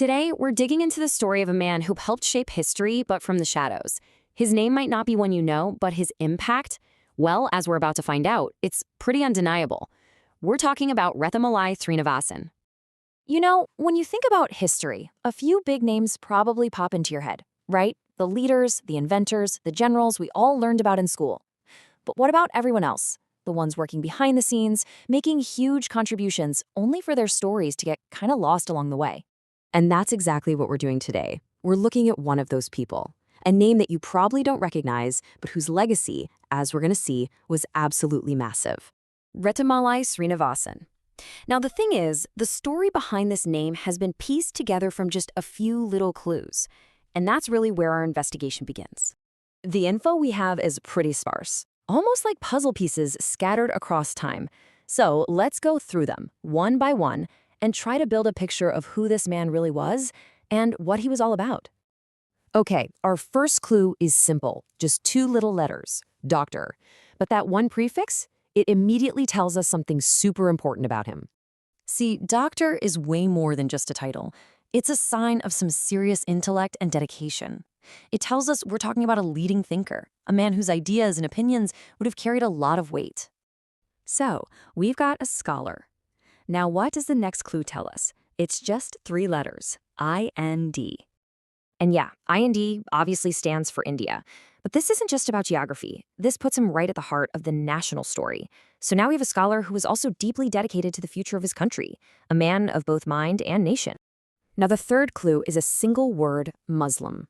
Today, we're digging into the story of a man who helped shape history, but from the shadows. His name might not be one you know, but his impact, well, as we're about to find out, it's pretty undeniable. We're talking about Rettamalai Srinivasan. You know, when you think about history, a few big names probably pop into your head, right? The leaders, the inventors, the generals we all learned about in school. But what about everyone else? The ones working behind the scenes, making huge contributions only for their stories to get kind of lost along the way. And that's exactly what we're doing today. We're looking at one of those people, a name that you probably don't recognize, but whose legacy, as we're going to see, was absolutely massive. Rettamalai Srinivasan. Now the thing is, the story behind this name has been pieced together from just a few little clues. And that's really where our investigation begins. The info we have is pretty sparse, almost like puzzle pieces scattered across time. So let's go through them, one by one, and try to build a picture of who this man really was and what he was all about. Okay, our first clue is simple, just two little letters, doctor. But that one prefix, it immediately tells us something super important about him. See, doctor is way more than just a title. It's a sign of some serious intellect and dedication. It tells us we're talking about a leading thinker, a man whose ideas and opinions would have carried a lot of weight. So, we've got a scholar. Now, what does the next clue tell us? It's just three letters, I-N-D. And yeah, IND obviously stands for India. But this isn't just about geography. This puts him right at the heart of the national story. So now we have a scholar who is also deeply dedicated to the future of his country, a man of both mind and nation. Now the third clue is a single word, Muslim.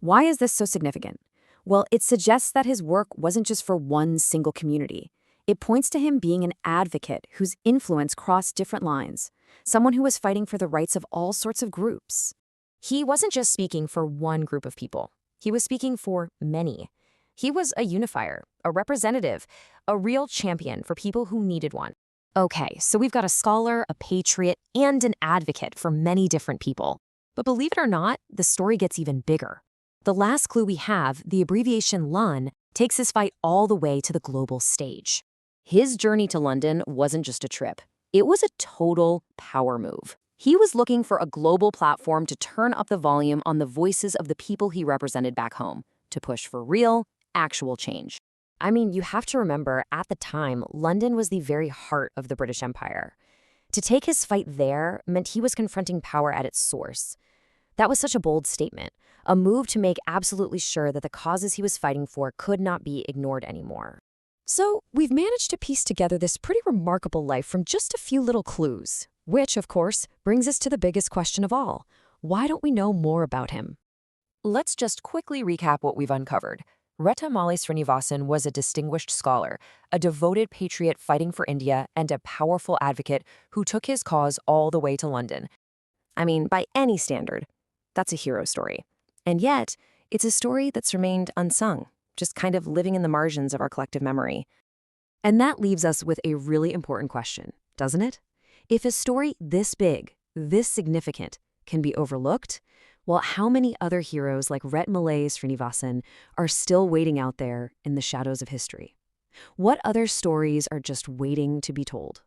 Why is this so significant? Well, it suggests that his work wasn't just for one single community. It points to him being an advocate whose influence crossed different lines, someone who was fighting for the rights of all sorts of groups. He wasn't just speaking for one group of people. He was speaking for many. He was a unifier, a representative, a real champion for people who needed one. Okay, so we've got a scholar, a patriot, and an advocate for many different people. But believe it or not, the story gets even bigger. The last clue we have, the abbreviation LUN, takes his fight all the way to the global stage. His journey to London wasn't just a trip. It was a total power move. He was looking for a global platform to turn up the volume on the voices of the people he represented back home, to push for real, actual change. I mean, you have to remember, at the time, London was the very heart of the British Empire. To take his fight there meant he was confronting power at its source. That was such a bold statement, a move to make absolutely sure that the causes he was fighting for could not be ignored anymore. So, we've managed to piece together this pretty remarkable life from just a few little clues. Which, of course, brings us to the biggest question of all. Why don't we know more about him? Let's just quickly recap what we've uncovered. Rettamalai Srinivasan was a distinguished scholar, a devoted patriot fighting for India, and a powerful advocate who took his cause all the way to London. I mean, by any standard, that's a hero story. And yet, it's a story that's remained unsung, just kind of living in the margins of our collective memory. And that leaves us with a really important question, doesn't it? If a story this big, this significant, can be overlooked, well, how many other heroes like Rettamalai Srinivasan are still waiting out there in the shadows of history? What other stories are just waiting to be told?